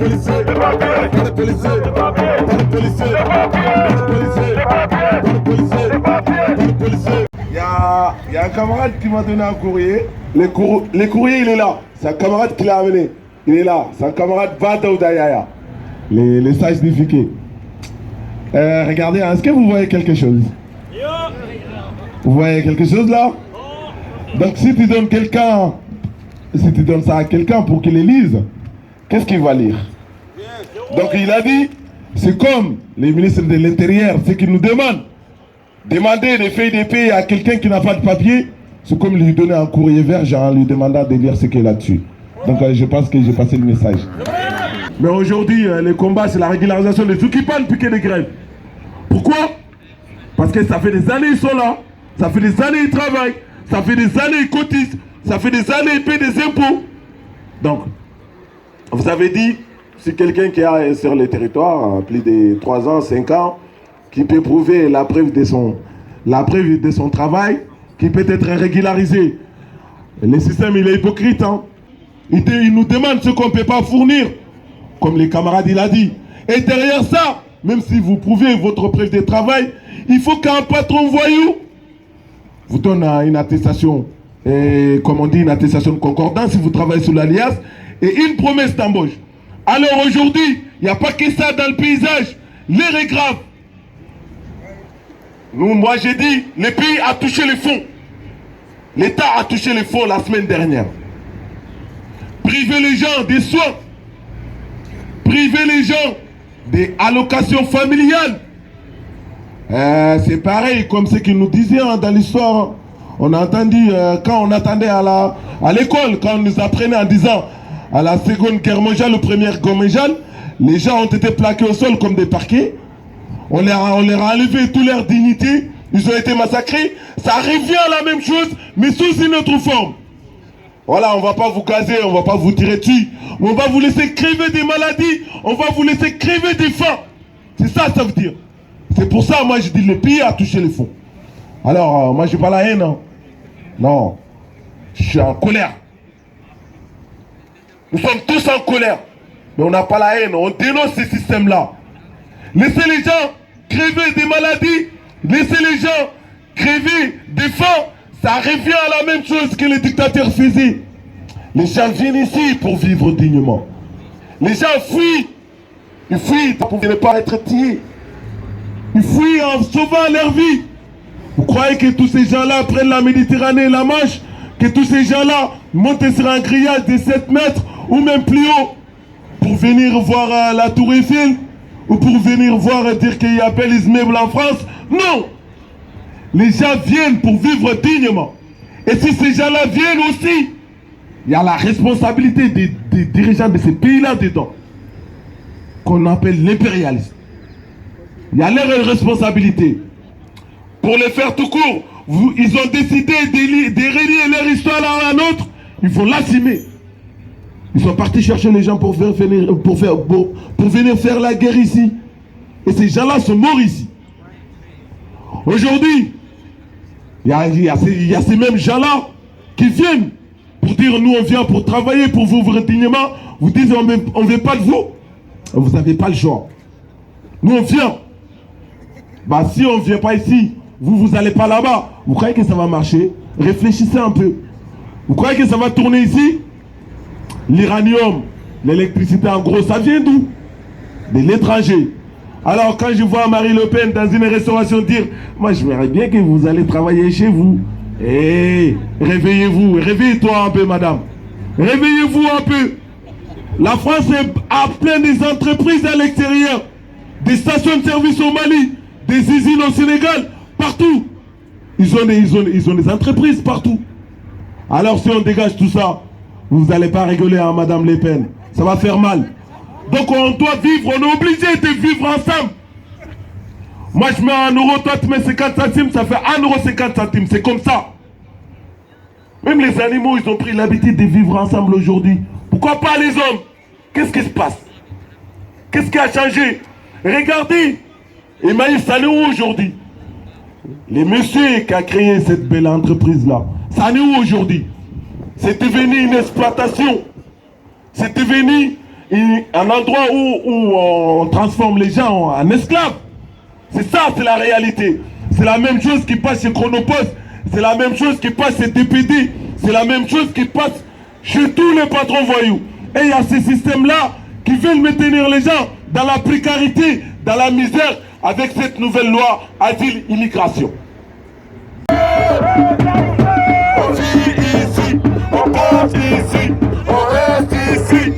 Il y a un camarade qui m'a donné un courrier. Les courriers, il est là. C'est un camarade qui l'a amené. Il est là. C'est un camarade Badaoudayaya. Les sages signifiés. Regardez, est-ce que vous voyez quelque chose? Vous voyez quelque chose là? Donc si tu donnes ça à quelqu'un pour qu'il les lise, qu'est-ce qu'il va lire? Donc il a dit, c'est comme les ministres de l'Intérieur, ce qu'ils nous demandent. Demander des feuilles de paie à quelqu'un qui n'a pas de papier, c'est comme lui donner un courrier vert en lui demandant de lire ce qu'il y a là-dessus. Donc je pense que j'ai passé le message. Mais aujourd'hui, le combat, c'est la régularisation des occupants piqués de grève. Pourquoi? Parce que ça fait des années qu'ils sont là, ça fait des années qu'ils travaillent, ça fait des années qu'ils cotisent, ça fait des années qu'ils paient des impôts. Donc, vous avez dit, si quelqu'un qui est sur le territoire, plus de 3 ans, 5 ans, qui peut prouver la preuve de son travail, qui peut être régularisé. Le système, il est hypocrite. Hein? Il nous demande ce qu'on ne peut pas fournir, comme les camarades, il a dit. Et derrière ça, même si vous prouvez votre preuve de travail, il faut qu'un patron voyou vous donne une attestation, comme on dit, une attestation de concordance si vous travaillez sous l'alliance, et une promesse d'embauche. Alors aujourd'hui, il n'y a pas que ça dans le paysage. L'air est grave. Moi j'ai dit, le pays a touché les fonds. L'État a touché les fonds la semaine dernière. Priver les gens des soins. Priver les gens des allocations familiales. C'est pareil comme ce qu'ils nous disaient dans l'histoire. On a entendu, quand on attendait à l'école, quand on nous apprenait en disant à la Seconde Guerre mondiale, la Première Guerre mondiale, les gens ont été plaqués au sol comme des parquets. On leur a enlevé toute leur dignité. Ils ont été massacrés. Ça revient à la même chose, mais sous une autre forme. Voilà, on ne va pas vous gazer, on ne va pas vous tirer dessus. On va vous laisser crever des maladies. On va vous laisser crever des faim. C'est ça, ça veut dire. C'est pour ça, moi, je dis le pays a touché les fonds. Alors, moi, je n'ai pas la haine. Hein. Non. Je suis en colère. Nous sommes tous en colère. Mais on n'a pas la haine. On dénonce ce système-là. Laissez les gens crever des maladies. Laissez les gens crever des faim. Ça revient à la même chose que les dictateurs faisaient. Les gens viennent ici pour vivre dignement. Les gens fuient. Ils fuient pour ne pas être tués. Ils fuient en sauvant leur vie. Vous croyez que tous ces gens-là prennent la Méditerranée et la Manche? Que tous ces gens-là montent sur un grillage de 7 mètres ou même plus haut pour venir voir la Tour Eiffel? Ou pour venir voir dire qu'il y a bel immeuble en France? Non! Les gens viennent pour vivre dignement. Et si ces gens-là viennent aussi, il y a la responsabilité des dirigeants de ces pays-là dedans, qu'on appelle l'impérialisme. Il y a leur responsabilité. Pour les faire tout court, ils ont décidé de relier leur histoire à la nôtre, il faut l'assumer. Ils sont partis chercher les gens pour venir faire la guerre ici. Et ces gens-là sont morts ici. Aujourd'hui, il y a ces mêmes gens-là qui viennent pour dire nous on vient pour travailler, pour vivre dignement. Vous dites on ne veut pas de vous. Vous n'avez pas le choix. Nous on vient. Bah si on ne vient pas ici, vous n'allez pas là-bas. Vous croyez que ça va marcher? Réfléchissez un peu. Vous croyez que ça va tourner ici? L'uranium, l'électricité en gros, ça vient d'où? De l'étranger. Alors quand je vois Marie Le Pen dans une restauration dire moi je verrais bien que vous allez travailler chez vous. Eh, réveillez-vous, réveillez-toi un peu madame. Réveillez-vous un peu. La France a plein des entreprises à l'extérieur. Des stations de service au Mali, des usines au Sénégal, partout. Ils ont des entreprises partout. Alors si on dégage tout ça, vous n'allez pas rigoler à Madame Le Pen. Ça va faire mal. Donc on doit vivre, on est obligé de vivre ensemble. Moi je mets 1 euro, toi tu mets 50 centimes, ça fait 1,50 €. C'est comme ça. Même les animaux, ils ont pris l'habitude de vivre ensemble aujourd'hui. Pourquoi pas les hommes? Qu'est-ce qui se passe? Qu'est-ce qui a changé? Regardez, Emmaüs, ça en est où aujourd'hui? Les messieurs qui a créé cette belle entreprise-là, ça en est où aujourd'hui? C'est devenu une exploitation. C'est devenu un endroit où on transforme les gens en esclaves. C'est ça, c'est la réalité. C'est la même chose qui passe chez Chronopost, c'est la même chose qui passe chez TPD, c'est la même chose qui passe chez tous les patrons voyous. Et il y a ces systèmes-là qui veulent maintenir les gens dans la précarité, dans la misère, avec cette nouvelle loi asile-immigration. On vit ici, on pense ici, on reste ici.